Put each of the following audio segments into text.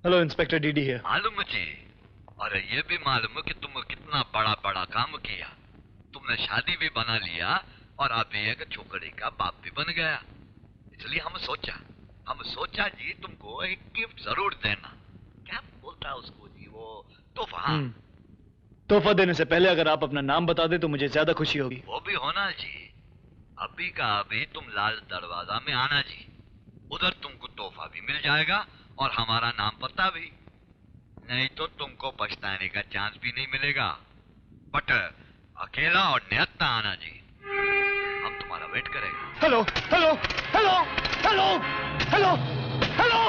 Hello inspector DD है। मालूम मुझे, और ये भी मालूम है कि तुम कितना बड़ा बड़ा काम किया। तुमने शादी भी बना लिया और अभी एक छोकरे का बाप भी बन गया। इसलिए हम सोचा जी तुमको एक गिफ्ट जरूर देना। क्या बोलता है उसको जी, वो तोहफा। तोहफा देने से पहले अगर आप अपना नाम बता दे तो मुझे ज्यादा खुशी होगी। वो भी होना जी। अभी का अभी तुम लाल दरवाजा में आना जी। उधर तुमको तोहफा भी मिल जाएगा और हमारा नाम पता भी। नहीं तो तुमको पछताने का चांस भी नहीं मिलेगा। बट अकेला और नियत्ता आना जी। हम तुम्हारा वेट करेंगे। Hello hello hello hello hello hello.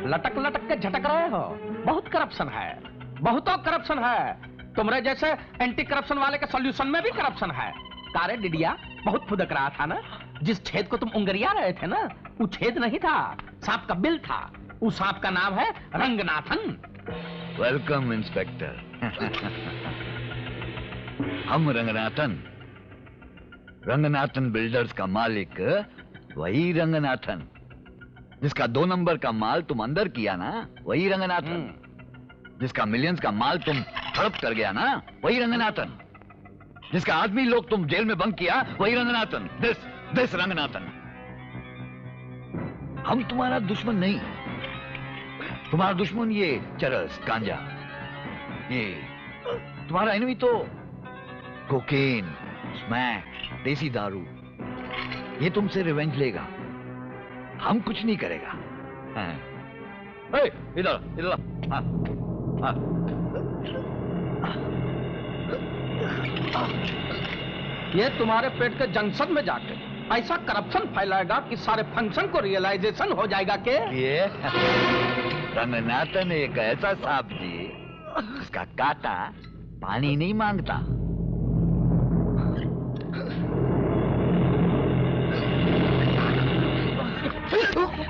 लटक लटक के झटक रहे हो। बहुत करप्शन है, बहुतों करप्शन है। तुम्हारे जैसे एंटी करप्शन वाले के सॉल्यूशन में भी करप्शन है। कारे डिडिया, बहुत फुदक रहा था ना। जिस छेद को तुम उंगरिया रहे थे ना, वो छेद नहीं था, सांप का बिल था। उस सांप का नाम है रंगनाथन। Welcome inspector. हम रंगनाथन बिल्डर्स का मालिक वही रंगनाथन। जिसका 2 नंबर का माल तुम अंदर किया ना, वही रंगनाथन। जिसका मिलियंस का माल तुम हड़प कर गया ना, वही रंगनाथन। जिसका आदमी लोग तुम जेल में बंद किया, वही रंगनाथन। दिस रंगनाथन। हम तुम्हारा दुश्मन नहीं। तुम्हारा दुश्मन ये चरस गांजा, ये तुम्हारा एनिमी तो कोकेन, स्मैक, देसी दारू। ये तुमसे रिवेंज लेगा, हम कुछ नहीं करेगा। इधर ये तुम्हारे पेट के जंक्शन में जाके ऐसा करप्शन फैलाएगा कि सारे फंक्शन को रियलाइजेशन हो जाएगा के ये रंगनाथन एक ऐसा सांप जी, उसका कांटा पानी नहीं मांगता।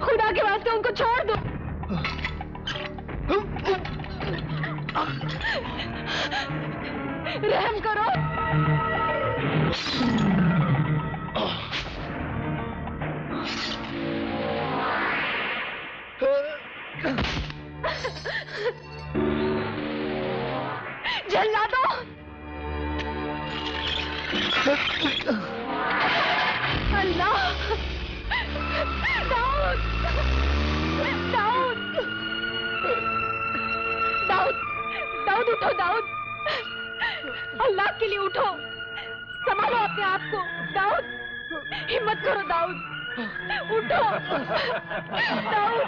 खुदा के वास्ते उनको छोड़ दो। रहम करो। जला दो। अल्लाह, दाऊद, दाऊद, दाऊद, दाऊद उठो, दाऊद, अल्लाह के लिए उठो, संभालो अपने आप को। दाऊद, हिम्मत करो दाऊद, उठो। दाऊद,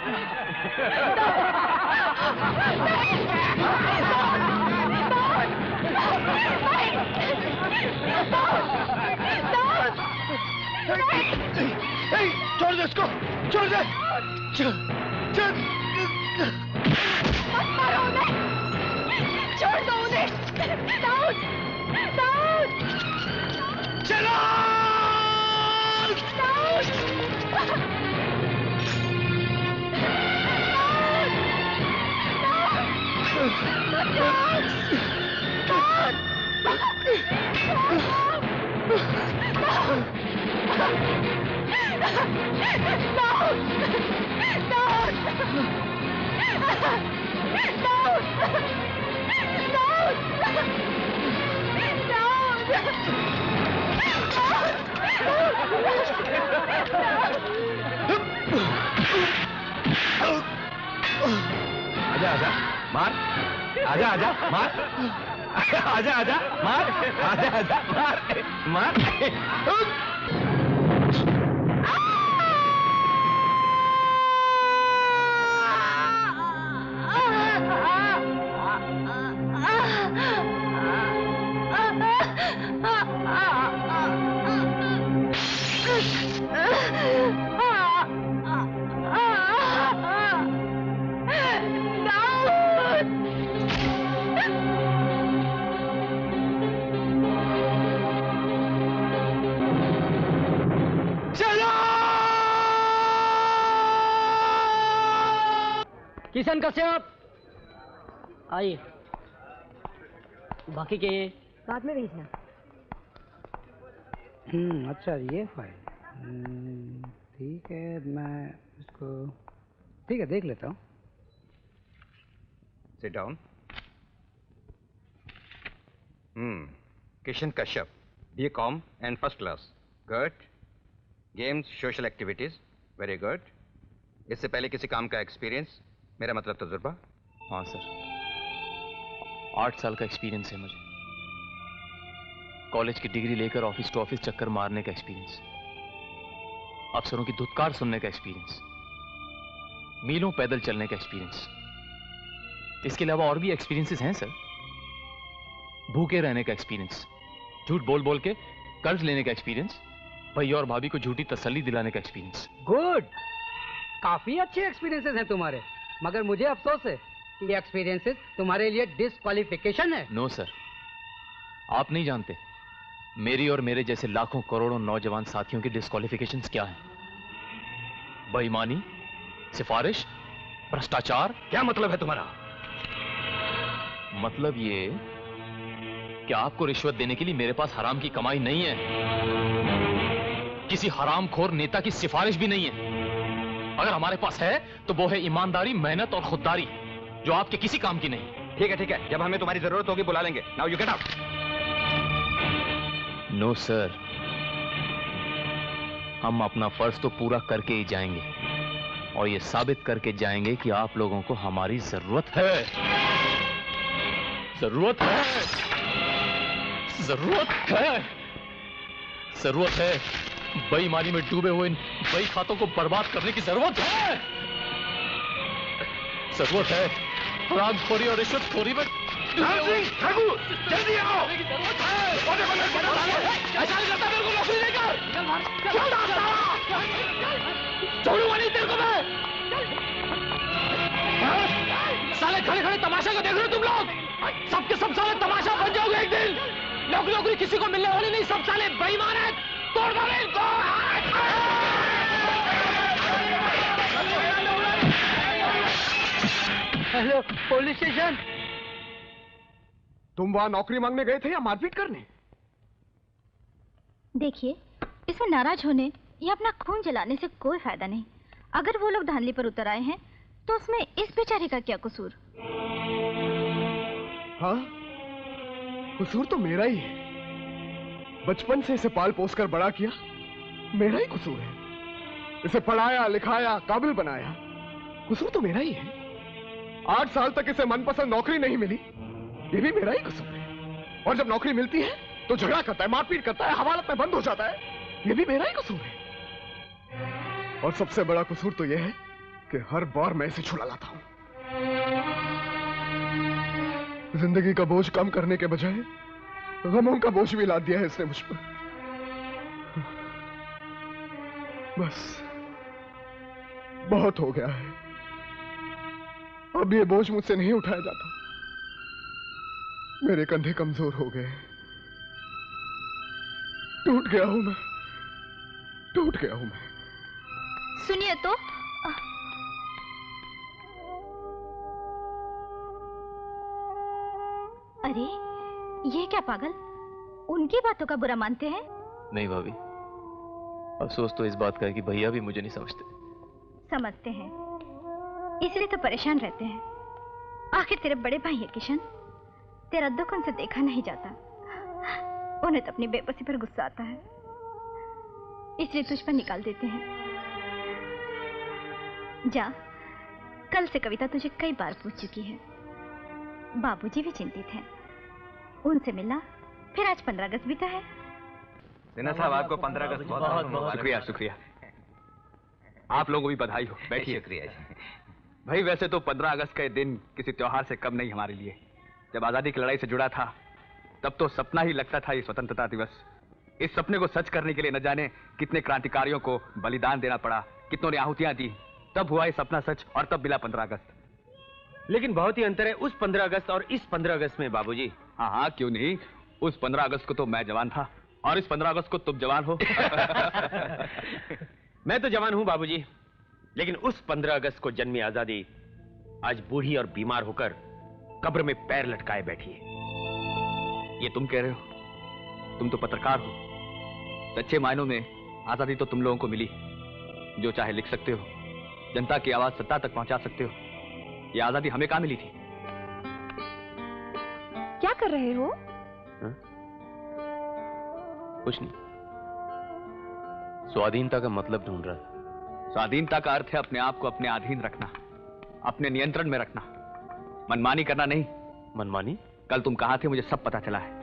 छोड़ दे इसको, छोड़ दे। मत मारो उन्हें, छोड़ दो उन्हें। आजा आजा मार, आजा आजा मार, आजा आजा मार, आजा आजा मार मार। किशन कश्यप आइए, बाकी के बाद में भेजना। अच्छा ये फाइल ठीक है, मैं इसको ठीक है देख लेता हूँ। Sit down. Kishan Kashyap, BCom and first class. Good. Games, social activities. Very good. इससे पहले किसी काम का एक्सपीरियंस, मेरा मतलब तजुर्बा? हाँ सर, 8 साल का एक्सपीरियंस है मुझे। कॉलेज की डिग्री लेकर ऑफिस टू ऑफिस चक्कर मारने का एक्सपीरियंस, अफसरों की धुतकार सुनने का एक्सपीरियंस, मीलों पैदल चलने का एक्सपीरियंस। इसके अलावा और भी एक्सपीरियंसेस हैं सर। भूखे रहने का एक्सपीरियंस, झूठ बोल बोल के कर्ज लेने का एक्सपीरियंस, भैया और भाभी को झूठी तसल्ली दिलाने का एक्सपीरियंस। गुड, काफी अच्छे एक्सपीरियंसेस हैं तुम्हारे, मगर मुझे अफसोस है कि ये एक्सपीरियंसेस तुम्हारे लिए डिस्क्वालिफिकेशन है। नो सर, आप नहीं जानते मेरी और मेरे जैसे लाखों करोड़ों नौजवान साथियों की डिस्क्वालिफिकेशंस क्या हैं। बेईमानी, सिफारिश, भ्रष्टाचार। क्या मतलब है तुम्हारा? मतलब ये कि आपको रिश्वत देने के लिए मेरे पास हराम की कमाई नहीं है, किसी हरामखोर नेता की सिफारिश भी नहीं है। अगर हमारे पास है तो वो है ईमानदारी, मेहनत और खुददारी, जो आपके किसी काम की नहीं। ठीक है, जब हमें तुम्हारी जरूरत होगी बुला लेंगे। Now you get out. No sir, हम अपना फर्ज तो पूरा करके ही जाएंगे और ये साबित करके जाएंगे कि आप लोगों को हमारी जरूरत है। जरूरत है, जरूरत है, जरूरत है। बेईमानी में डूबे हुए इन बई खातों को बर्बाद करने की जरूरत है। जरूरत है हरामखोरी और रिश्वतखोरी में जल्दी आओ। ऐसा नहीं लगता मेरे को नौकरी देकर। छोड़ूंगा नहीं तेरे को मैं। साले खड़े खड़े तमाशा को देख रहे हो तुम लोग? सबके सब साले तमाशा बन जाओगे एक दिन। नौकरी किसी को मिलने वाली नहीं, सब साले बेईमान हैं। तोड़ दो इनको। Hello, police station. तुम वहां नौकरी मांगने गए थे या मारपीट करने? देखिए, इसमें नाराज होने या अपना खून जलाने से कोई फायदा नहीं। अगर वो लोग धांधली पर उतर आए हैं तो उसमें इस बेचारे का क्या कसूर? हाँ, कसूर तो मेरा ही है। बचपन से इसे पाल पोस कर बड़ा किया, मेरा ही कसूर है। इसे पढ़ाया लिखाया, काबिल बनाया, कसूर तो मेरा ही है। 8 साल तक इसे मनपसंद नौकरी नहीं मिली, ये भी मेरा ही कसूर है। और जब नौकरी मिलती है तो झगड़ा करता है, मारपीट करता है, हवालत में बंद हो जाता है, ये भी मेरा ही कसूर है। और सबसे बड़ा कसूर तो यह है कि हर बार मैं इसे छुड़ा लाता हूं। जिंदगी का बोझ कम करने के बजाय गमों का बोझ भी लाद दिया है इसने मुझ पर। बस बहुत हो गया है, अब ये बोझ मुझसे नहीं उठाया जाता। मेरे कंधे कमजोर हो गए, टूट गया हूं मैं, टूट गया हूं मैं। सुनिए तो, अरे ये क्या पागल, उनकी बातों का बुरा मानते हैं? नहीं भाभी, अफसोस तो इस बात का है कि भैया भी मुझे नहीं समझते। समझते हैं, इसलिए तो परेशान रहते हैं। आखिर तेरे बड़े भाई है किशन, तेरा दुख उनसे देखा नहीं जाता। उन्हें तो अपनी बेबसी पर गुस्सा आता है, इसलिए तुझ पर निकाल देते हैं। जा, कल से कविता तुझे कई बार पूछ चुकी है। बाबूजी भी चिंतित हैं, उनसे मिलना। फिर आज 15 अगस्त भी तो है। सिन्हा साहब, आपको 15 अगस्त बहुत शुक्रिया। शुक्रिया। आप लोगों को भी बधाई हो। बैठिए। शुक्रिया जी। भाई, वैसे तो 15 अगस्त का दिन किसी त्योहार से कम नहीं हमारे लिए। जब आजादी की लड़ाई से जुड़ा था, तब तो सपना ही लगता था ये स्वतंत्रता दिवस। इस सपने को सच करने के लिए न जाने कितने क्रांतिकारियों को बलिदान देना पड़ा, कितनों ने आहुतियां दी, तब हुआ ये सपना सच और तब मिला 15 अगस्त। लेकिन बहुत ही अंतर है उस 15 अगस्त और इस 15 अगस्त में बाबूजी। हाँ हाँ, क्यों नहीं। उस 15 अगस्त को तो मैं जवान था और इस 15 अगस्त को तुम जवान हो। मैं तो जवान हूं बाबूजी, लेकिन उस 15 अगस्त को जन्मी आजादी आज बूढ़ी और बीमार होकर कब्र में पैर लटकाए बैठी है। ये तुम कह रहे हो? तुम तो पत्रकार हो। सच्चे मायनों में आजादी तो तुम लोगों को मिली। जो चाहे लिख सकते हो, जनता की आवाज सत्ता तक पहुंचा सकते हो। ये आजादी हमें कहां मिली थी? क्या कर रहे हो? कुछ नहीं, स्वाधीनता का मतलब ढूंढ रहा था। स्वाधीनता का अर्थ है अपने आप को अपने अधीन रखना, अपने नियंत्रण में रखना, मनमानी करना नहीं। मनमानी? कल तुम कहां थे मुझे सब पता चला है।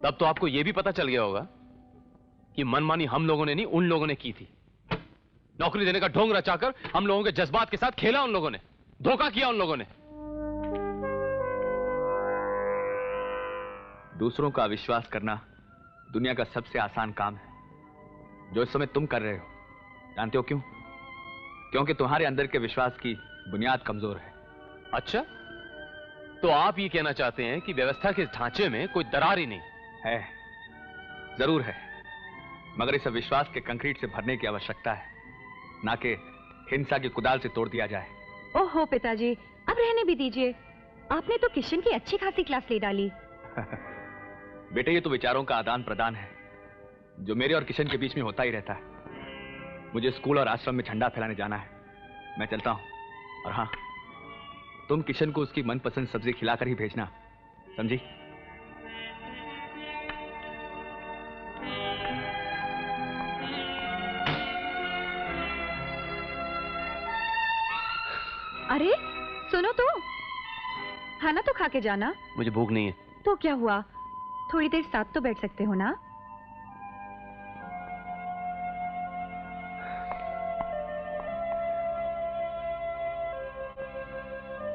तब तो आपको यह भी पता चल गया होगा कि मनमानी हम लोगों ने नहीं, उन लोगों ने की थी। नौकरी देने का ढोंग रचाकर हम लोगों के जज्बात के साथ खेला उन लोगों ने, धोखा किया उन लोगों ने। दूसरों का विश्वास करना दुनिया का सबसे आसान काम है, जो इस समय तुम कर रहे हो। जानते हो क्यों? क्योंकि तुम्हारे अंदर के विश्वास की बुनियाद कमजोर है। अच्छा, तो आप ये कहना चाहते हैं कि व्यवस्था के ढांचे में कोई दरार ही नहीं है? जरूर है, मगर इस विश्वास के कंक्रीट से भरने की आवश्यकता है, ना कि हिंसा की कुदाल से तोड़ दिया जाए। ओहो पिताजी, अब रहने भी दीजिए। आपने तो किशन की अच्छी खासी क्लास ले डाली। बेटे, ये तो विचारों का आदान प्रदान है, जो मेरे और किशन के बीच में होता ही रहता है। मुझे स्कूल और आश्रम में झंडा फैलाने जाना है, मैं चलता हूं। और हाँ, तुम किशन को उसकी मनपसंद सब्जी खिलाकर ही भेजना, समझी? अरे सुनो तो, खाना तो खा के जाना। मुझे भूख नहीं है। तो क्या हुआ, थोड़ी देर साथ तो बैठ सकते हो ना।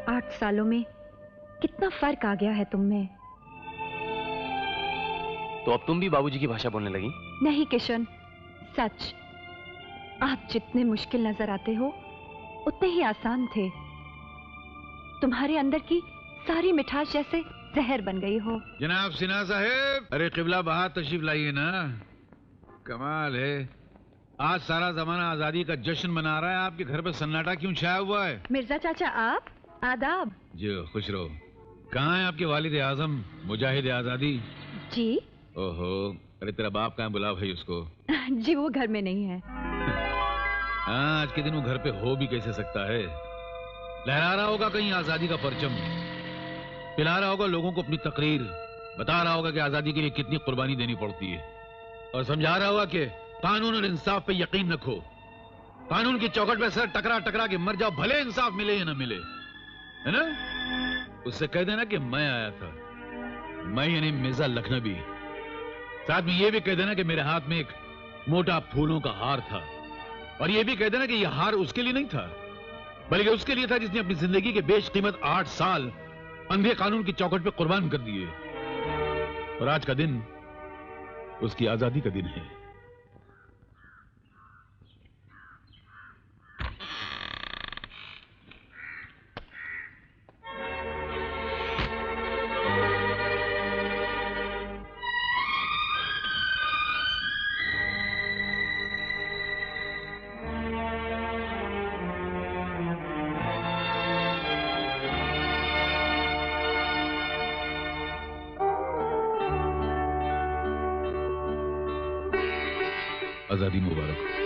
8 सालों में कितना फर्क आ गया है तुम में। तो अब तुम भी बाबूजी की भाषा बोलने लगी? नहीं किशन, सच, आप जितने मुश्किल नजर आते हो उतने ही आसान थे। तुम्हारे अंदर की सारी मिठास जैसे जहर बन गई हो। जनाब सिन्हा साहेब, अरे किबला बाहर तशरीफ लाइए ना। कमाल है, आज सारा जमाना आजादी का जश्न मना रहा है, आपके घर पे सन्नाटा क्यों छाया हुआ है? मिर्जा चाचा आप, आदाब। जी खुश रहो। कहाँ है आपके वालिद आजम मुजाहिद आजादी? जी। ओहो, अरे तेरा बाप कहाँ, बुला भाई उसको। जी वो घर में नहीं है। हाँ, आज के दिन वो घर पे हो भी कैसे सकता है? लहरा रहा होगा कहीं आजादी का परचम, पिला रहा होगा लोगों को अपनी तकरीर, बता रहा होगा कि आजादी के लिए कितनी कुर्बानी देनी पड़ती है, और समझा रहा होगा कि कानून और इंसाफ पे यकीन रखो, कानून की चौखट पे सर टकरा टकरा के मर जाओ, भले इंसाफ मिले या ना मिले, है ना? उससे कह देना कि मैं आया था, मैं यानी मिर्जा लखनवी। साथ में ये भी कह देना कि मेरे हाथ में एक मोटा फूलों का हार था, और ये भी कह देना कि यह हार उसके लिए नहीं था, बल्कि उसके लिए था जिसने अपनी जिंदगी के बेशकीमत 8 साल अंधे कानून की चौखट पे कुर्बान कर दिए। और आज का दिन उसकी आजादी का दिन है। आजादी मुबारक।